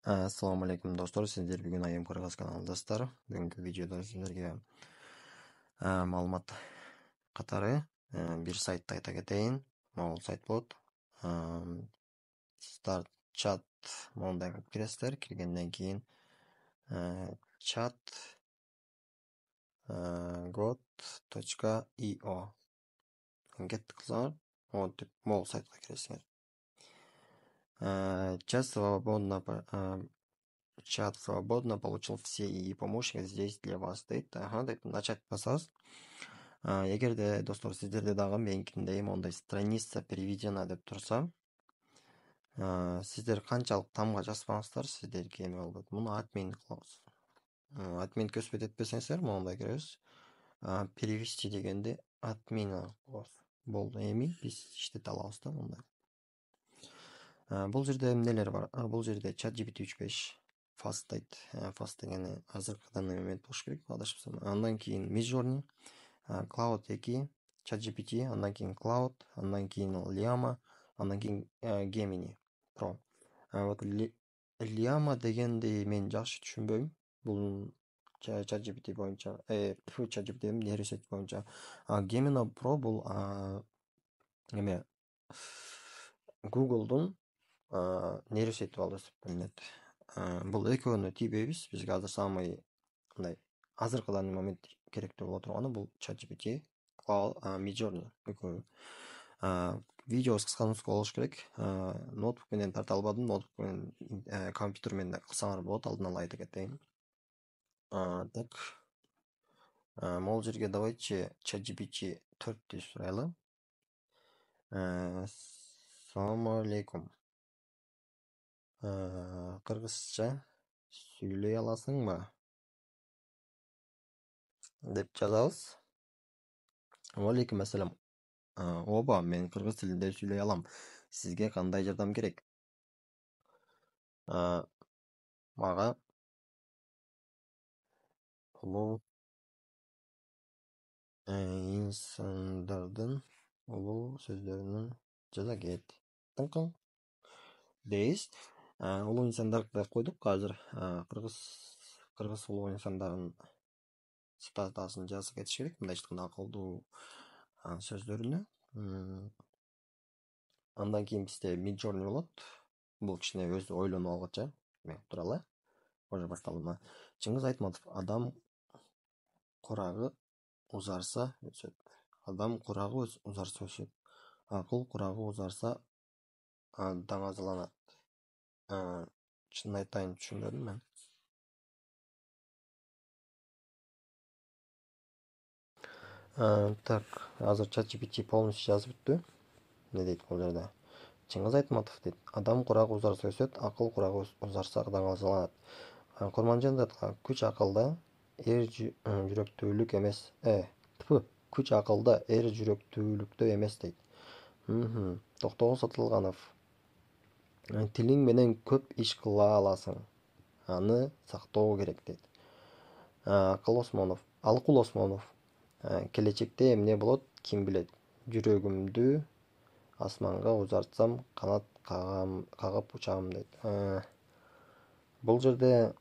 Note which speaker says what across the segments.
Speaker 1: Assalomu alaykum do'stlar, sizlar bugun Ayam Qirg'iz kanalidasizlar. Bugungi videoda sizlarga ma'lumot qatori bir saytni ayta ketayin. Mana bu sayt bo'ladi. Start chat bunday qilib kirasizlar. Kirgandan keyin chat got.io ga tıklar. Bu saytga kirasizlar. Чат свободно получил все и помощники здесь для вас дейт. Деп начать басасыз. Егерде достор сіздерде дагы меникиндей мондай страница переведена деп турса, сіздер канчалык тамга жазбаңыздар, сіздерге эме болот. Муну админ кылабыз. Админ көспөт этпесеңиздер, мондай киребиз. Перевести дегенде админ кылабыз. Болду, эми биз иштете алабыз да мондай. Бул жерде эмнелер бар? Бул жерде ChatGPT 3.5 Fast дейт. Fast дегени азыркыдан эмет болуш керек, адашпасам. Андан кийин Midjourney, Cloud 2, ChatGPT, андан кийин Cloud, андан кийин Llama, андан кийин Gemini Pro. Вот Llama дегенди мен жакшы түшүнбөйм. Бул ChatGPT боюнча, ChatGPT нейросет боюнча. Gemini Pro бул эме Google'дун нейросети болду деп билинет. Бул экөөнү тийбейбиз. Бизге азыр самый мындай азыркыдан момент керектүү боло турганы бул ChatGPT, Midjourney экөө. Видео кыска-нуска болуш керек. Ноутбук менен тарта албадым. Ноутбук менен компьютер менен кылсаңар болот. Алдын ала айта кетейин. Так. Могул жерге давайте ChatGPT 4 сурайлы. Assalomu alaykum. Кыргызча сүйлөй аласыңбы? Деп жазабыз. Алейкум ассалам. Оба, мен кыргыз тилинде сүйлөй алам. Сизге кандай жардам керек? Мага улуу инсандардын улуу сөздөрүнүн жаза кет. Тыңкың. Дейс. Улуу инсандарды койдук азыр. Кыргыз улуу инсандарын сыпатасын жазып кетиш керек. Мындай айтканда акылдуу сөздөрүнү. Андан кийин бизде Midjourney болот. Бул кичине өзү ойлонуп алгыча. Мен туралы. Уже башталды. Чыңгыз Айтматов, адам курагы узарса өсөт. Адам курагы узарса өсөт. Акыл курагы узарса даңазаланат. Чын айтайын, түшүнбөдүм мен. Так, азыр ChatGPT полностью жазып бүттү. Не дейт бул жерде? Чыңгыз Айтматов дейт. Адам курагы узарса өсөт, акыл курагы узарса даңазаланат. Курманжандар күч акылда жүрөктүүлүк эмес. Күч акылда жүрөктүүлүктө эмес дейт. Токтогул Сатылганов. Тилиң менен көп иш кыла аласың. Аны сактоо керек дейт. Алкул Осмонов. Келечекте эмне болот, ким билет. Жүрөгүмдү асманга узартсам, канат кагып учам дейт. Бул жерде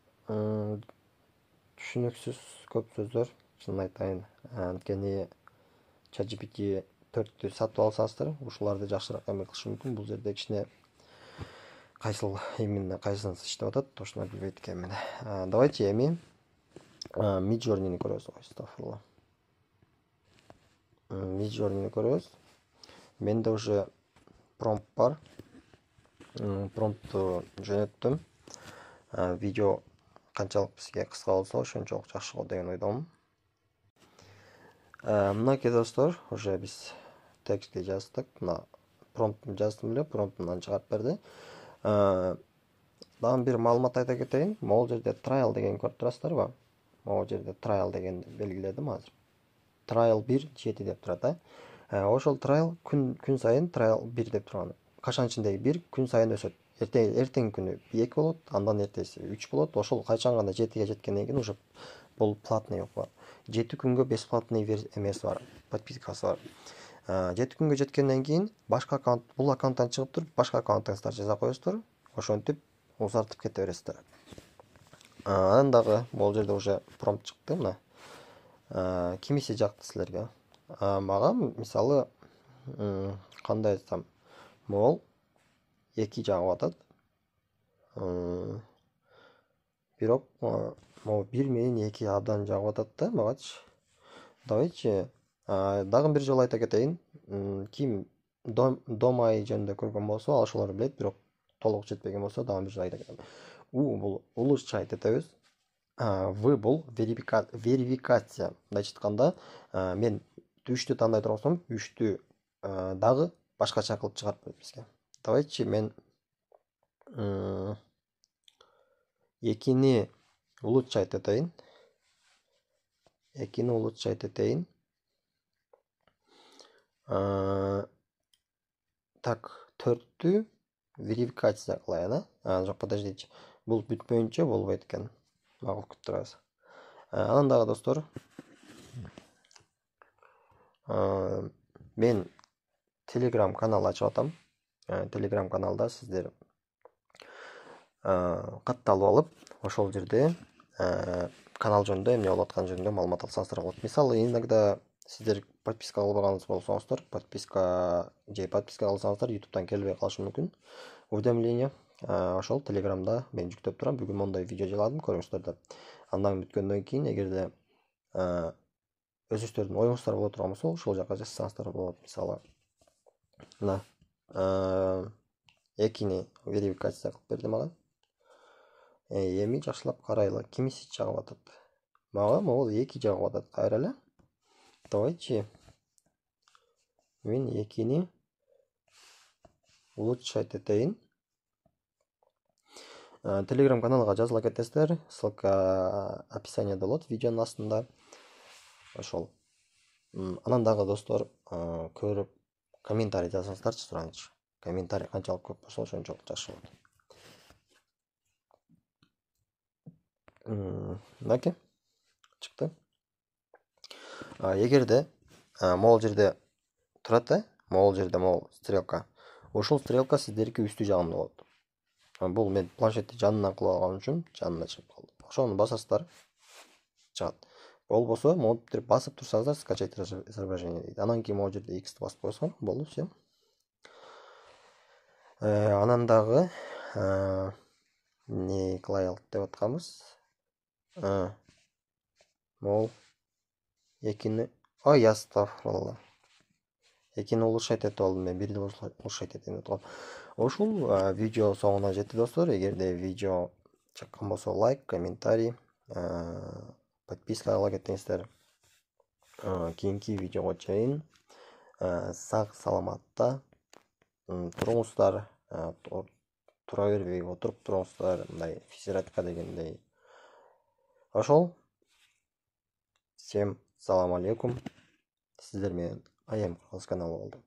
Speaker 1: түшүнүксүз көп сөздөр, чын айтайын. Анткени ChatGPT 4-тү сатып алсаңыздар, ушуларды жакшыраак эме кылышы мүмкүн. Бул жерде кичине кайсынысы иштеп атат, ошону билбейт экенмин. Давайте эми Midjourney'ни көрөбүз. Астагфирулла. Midjourney'ни көрөбүз. Менде уже промпт бар. Промптту жөнөттүм. Видео канчалык бизге кыска болсо, ошончолук жакшы го деген ойдомун. Мынакей достор, уже биз текстти жаздык. Мына промптту жаздым эле, промпттун чыгарып берди. Дагы бир маалымат айта кетейин. Могул жерде trial деген көрүп турасыздарбы? Могул жерде trial деген белгиледим азыр. Trial 1 7 деп турат. Ошол trial күн сайын trial 1 деп турган. Качанчындагы 1 күн сайын өсөт. Эртең күнү 2 болот, андан эртеси 3 болот. Ошол качан гана 7ге жеткенден кийин уже бул платный болот. 7 күнгө бесплатный эмеси бар, подпискасы бар. 7 күнгө жеткенден кийин башка аккаунт, бул аккаунттан чыгып туруп, башка аккаунтуңуздар жаза коесуздар. Ошентип ұзартып кете бересіздер. Анан дагы могул жерде уже промпт чыкты мына. Кимиси жакты силерге. Мага мисалы кандай айтсам, могул 2 жагып атат. Бирок могу 1 менен 2 абдан жагып атат да магачы. Давайчы дагы бир жолу айта кетейин. Ким Домай жөнүндө көргөн болсо, ал ошолор билет, бирок толук жетпеген болсо дагы бир жолу айта кетем. У бул улус чайт этебиз. В бул верификация. Мындайча айтканда, мен 3тү тандай турган болсом, 3тү дагы башкача кылып чыгарып берет бизге. Давайчы мен 2-ни улут чайт этейин. 2-ни улут чайт этейин. Так, 4тү верификация кылайын, жок, подождите. Бул бүтпөйүнчө болбойт экен. Мага окуп турабыз. Анан дагы достор, мен Telegram канал ачып атам. Telegram каналда сиздер катталып алып, ошол жерде канал жөнүндө, эмне болуп атканы жөнүндө маалымат алсаңыздар болот. Мисалы, иногда сиздер подписка кылбаганыңыз болсоңуздар, подписка кылсаңыздар, YouTube'дан келбей калышы мүмкүн. Уведомление ошол Telegram'да мен жүктөп турам. Бүгүн мондай видео жыйладым, көрүңүздөр деп. Андан бүткөндөн кийин, эгерде өзүңүздөрдүн оюңуздар боло турган болсо, ошол жака жазсаңыздар болот. Мисалы, мына 2-ни верификация кылып берди мага. Эми жакшылап карайлы, кимиси жагып атат. Мага могул 2 жагып атат. Кайра эле. Давайчы мен 2-ни улучшать этейин. Telegram каналга жазыла кетесиздер. Ссылка описанияда болот, видеонун астында. Ошол. Анан дагы достор, көрүп комментарий жазсаңыздарчы, сураңызчы. Комментарий канчалык көп болсо, ошончолук жакшы болот. Мынакей чыкты. Эгерде могул жерде турат, могул жерде могул стрелка. Ошол стрелка сиздердики үстү жагында болот. Бул мен планшетти жанынан кылып алган үчүн жанына чыгып калды. Ошону басасыздар, чыгат. Болбосо монтип басып турсаңыздар, скачать изображение дейт. Анан кийин могул жерде X'ти басып койсоң, болду, все. Анан дагы не кылайлык деп атканбыз? Могул 2-ни, ой, астагфирулла. 2-ни улучшать этип алдым мен, 1-ни улучшать этейин деп аткам. Ошол видео соңуна жетти достор. Эгерде видео жаккан болсо, лайк, комментарий, подписка кыла кетиңиздер. Кийинки видеого чейин сак саламатта туруңуздар, тура бербей отуруп туруңуздар, мындай физиратка дегендей. Ошол. Всем салам алейкум. Сиздер менен АМ каналы болду.